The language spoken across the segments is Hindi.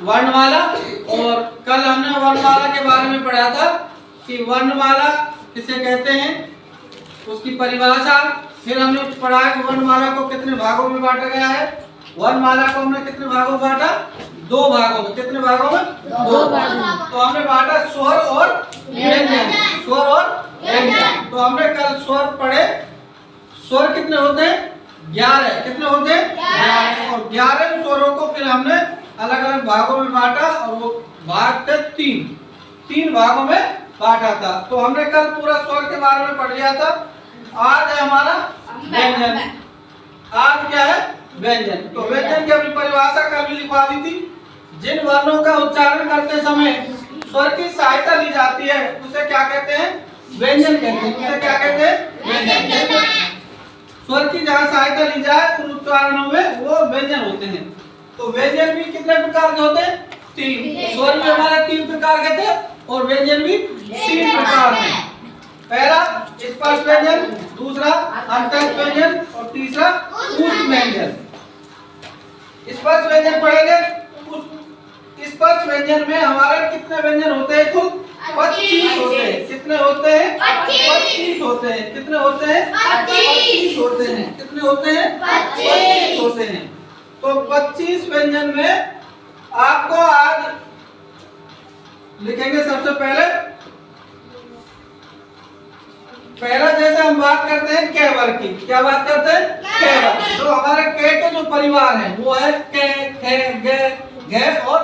वर्णमाला। और कल हमने वर्णमाला के बारे में पढ़ा था कि वर्णमाला किसे कहते हैं, उसकी परिभाषा। फिर हमने पढ़ा कि वर्णमाला को कितने भागों में बांटा गया है। वर्णमाला को हमने कितने भागों में बांटा? 2 भागों में। कितने भागों में? 2 भागों। तो हमने बांटा स्वर और व्यंजन, स्वर और व्यंजन। तो हमने कल स्वर पढ़े। स्वर कितने होते हैं? 11। कितने होते हैं? 11। और 11 स्वरों को फिर हमने अलग अलग भागों में बांटा और वो भाग थे 3 भागों में बांटा था। तो हमने कल पूरा स्वर के बारे में पढ़ लिया था। आज है हमारा व्यंजन। आज क्या है? व्यंजन। तो व्यंजन की अपनी परिभाषा कल भी लिखवा दी थी। जिन वर्णों का उच्चारण करते समय स्वर की सहायता ली जाती है उसे क्या कहते हैं? व्यंजन कहते हैं। उसे क्या कहते हैं? व्यंजन। स्वर की जहाँ सहायता ली जाए उन उच्चारणों में वो व्यंजन होते हैं। तो व्यंजन भी कितने प्रकार के होते हैं? 3। स्वर भी हमारे 3 प्रकार के थे और व्यंजन भी 3 प्रकार के। पहला स्पर्श व्यंजन, दूसरा अंतस्थ व्यंजन और तीसरा ऊष्म व्यंजन। स्पर्श व्यंजन पढ़ेंगे। स्पर्श व्यंजन में हमारे कितने व्यंजन होते हैं? कुल 25 होते हैं। कितने होते हैं? 25 होते हैं। कितने होते हैं? 25 होते हैं। कितने होते हैं? 25 होते हैं। तो 25 व्यंजन में आपको आज लिखेंगे सबसे पहला जैसे हम बात करते हैं क वर्ग की। क्या बात करते हैं? क वर्ग। तो हमारे क के जो परिवार है वो है क, ख, ग, घ और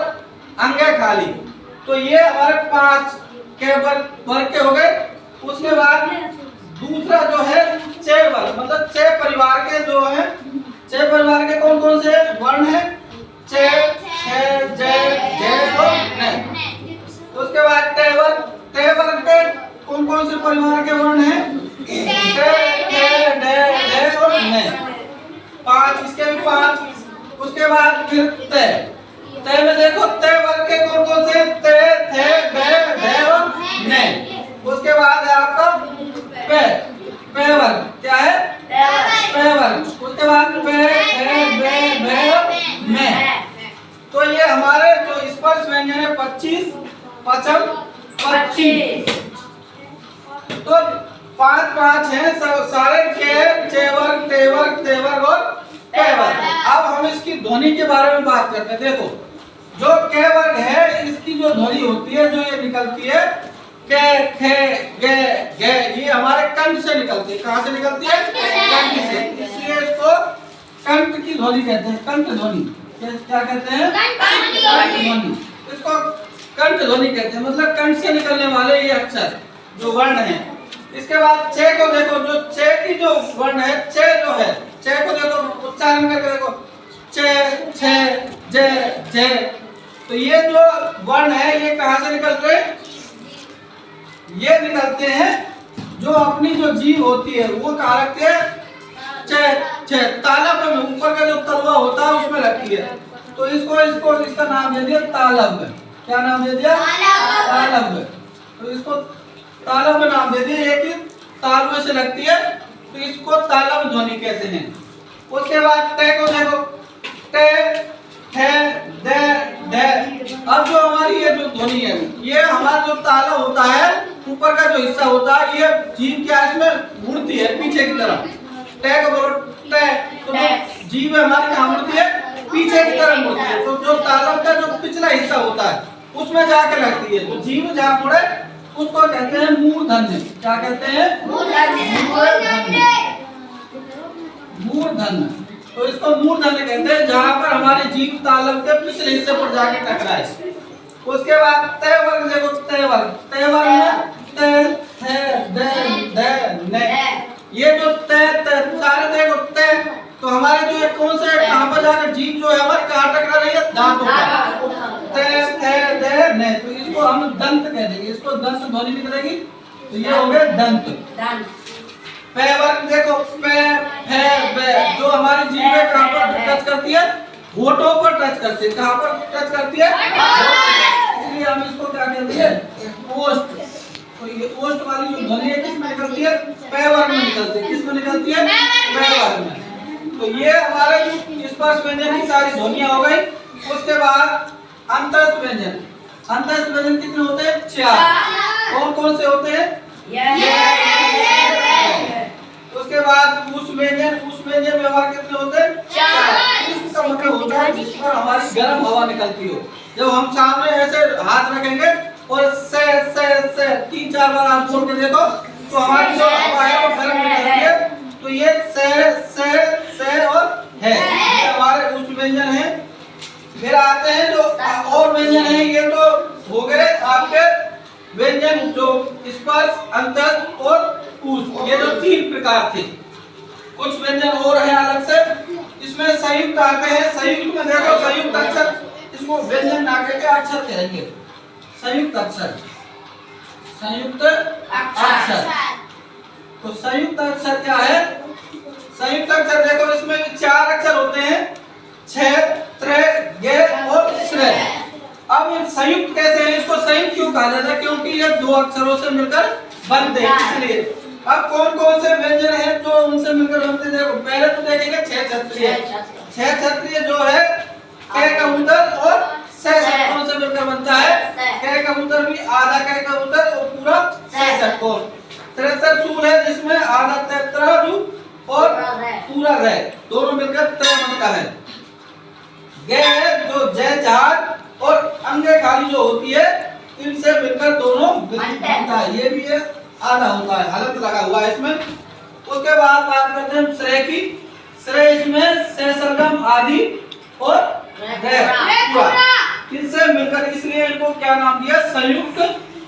अंग खाली। तो ये हमारे 5 क वर्ग के हो गए। उसके बाद दूसरा जो है च वर्ग, मतलब च परिवार के जो है, च परिवार के कौन कौन से वर्ण है? च, छ, ज, झ और न। उसके बाद ट वर्ग के कौन कौन से परिवार के वर्ण हैं? ट, ठ, ड, ढ और न। 5, इसके भी 5। उसके बाद फिर त में देखो त वर्ग के कौन कौन से? त, थ, ब, ढ और न। उसके बाद है आपका प वर्ग। क्या है? प वर्ग। उसके बाद प, फ, ब, भ और म। तो ये हमारे जो स्पर्श व्यंजन है 25, 55, 25। तो 5 हैं सारे के, च वर्ग, ट वर्ग, त वर्ग और क वर्ग। अब हम इसकी ध्वनि के बारे में बात करते हैं। देखो जो क वर्ग है इसकी जो ध्वनि होती है, जो ये निकलती है क, ख, ग, घ, ये हमारे कंठ से निकलती है। कहाँ से निकलती है? कंठ से। इसलिए इसको कंठ की ध्वनि कहते हैं। कंठ ध्वनि। क्या कहते हैं? कंठ ध्वनि। इसको कंठ ध्वनि कहते हैं, मतलब कंठ से निकलने वाले ये अक्षर जो वर्ण है। इसके बाद च को देखो, जो च की जो वर्ण है, च जो है, च को देखो उच्चारण करके देखो, च, छ, ज, झ। तो ये जो वर्ण है ये कहाँ से निकलते हैं? ये निकलते हैं जो अपनी जो जीभ होती है वो कहाँ लगती है? तालब में, ऊपर का जो तलवा होता है उसमें लगती है। तो इसका नाम दे दिया तालब। क्या नाम दे दिया? तालब। तो इसको तालब में नाम दे दिया, एक ही तालवे से लगती है तो इसको तालब ध्वनि कहते हैं। उसके बाद ट को देखो, ट, ठ, ड, ढ। अब जो हमारी ये जो ध्वनि है, ये हमारा जो ताला होता है, ऊपर का जो हिस्सा होता है, ये जीभ क्या इसमें मुड़ती है पीछे की तरफ। ट को बोलो ट, तो जीभ हमारी कहाँ मुड़ती है? पीछे की तरफ मुड़ती है। तो जो तालब का जो पिछला हिस्सा होता है उसमें जाके लगती है। तो जीभ जहाँ मुड़े उसको कहते हैं मूर्धन्य। क्या कहते हैं? मूर्धन्य। तो इसको मूर्धन्य कहते हैं, जहाँ पर हमारी जीभ तालब के पिछले हिस्से पर जाके टकराए। उसके बाद त वर्ग देखो, त वर्ग में त, थ, द, ध, न। ये जो त सारे देखो त, तो हमारे जो ये कौन से कहाँ पर जाकर जीभ जो है हमारी कहाँ टकरा रही है? दांतों पर। त, थ, द, न। तो इसको हम दंत कह देंगे, इसको दंत ध्वनि निकलेगी। तो ये हो गए दंत। प वर्ग देखो, प, फ, ब, जो हमारी जीभ है कहाँ पर टच करती है? होठों पर टच करती है। कहाँ पर टच करती है? इसलिए हम इसको क्या कहते हैं? ओष्ठ। तो ये ओष्ठ वाली जो ध्वनि है किसमें निकलती है? प वर्ग में निकलती है। किसमें निकलती है? प वर्ग में। तो ये हमारे स्पर्श व्यंजन की सारी ध्वनियां हो गई। उसके बाद अंतस्थ व्यंजन। अंतस्थ व्यंजन कितने होते हैं? 4। कौन कौन से होते हैं? उसके बाद उस व्यंजन व्यवहार कितने होते हैं? 4। उसका मतलब होता है जिस पर हमारी गर्म हवा निकलती हो। जब हम सामने ऐसे हाथ रखेंगे और से 3-4 बार आप बोल के देखो तो हमारी जो हवा है वो गर्म निकलती है। तो ये से और है, ये हमारे उस व्यंजन है। फिर आते हैं जो और व्यंजन है, ये तो हो गए आपके व्यंजन जो स्पर्श, अंतस्थ और उस, ये जो 3 प्रकार थे। कुछ व्यंजन और हैं अलग से, इसमें संयुक्त आते हैं। संयुक्त में देखो संयुक्त अक्षर, इसको व्यंजन ना कह के अक्षर कहेंगे। संयुक्त अक्षर, संयुक्त अक्षर। तो संयुक्त अक्षर क्या है? संयुक्त अक्षर देखो इसमें 4 अक्षर होते हैं, छ, त्र, गे और श्रे। अब ये संयुक्त कैसे है? इसको संयुक्त क्यों कहा जाता है? क्योंकि ये 2 अक्षरों से मिलकर बनते हैं, इसलिए। अब कौन कौन से व्यंजन हैं जो उनसे मिलकर बनते हैं? देखो पहले तो देखेंगे छह क्षत्रिय। छह क्षत्रिय जो है क कबूतर और स षटकोण से मिलकर बनता है। क कबूतर भी आधा क कबूतर और पूरा स षटकोण। त्रेतर सूल है जिसमें आधा तेत्रु और पूरा रे, दोनों मिलकर त्रय बनता है। गे है जो जय जहाज और अंगे खाली जो होती है, इनसे मिलकर दोनों बनता है। ये भी है आधा होता है, हलंत लगा हुआ है इसमें। उसके बाद बात करते हैं श्रेय की। श्रेय इसमें से सरगम आदि और रे पूरा, इनसे मिलकर, इसलिए इनको क्या नाम दिया? संयुक्त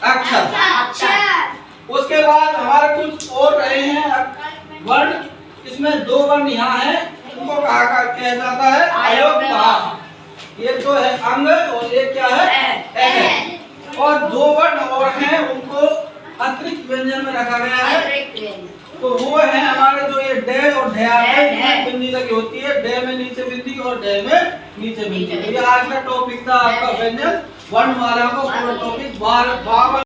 अक्षर। उसके बाद हमारे कुछ और रहे हैं वर्ण, इसमें 2 वर्ण यहाँ है, उनको कहा जाता है अयोग्य भाव। ये जो है अंग और ये क्या है? ए। और 2 वर्ण और हैं, उनको अतिरिक्त व्यंजन में रखा गया है। तो वो है हमारे जो ये डे और ढे आते हैं, बिंदी लगी होती है, डे में नीचे बिंदी और ढे में नीचे बिंदी। ये आज का टॉपिक था आपका व्यंजन वर्णमाला का पूरा टॉपिक।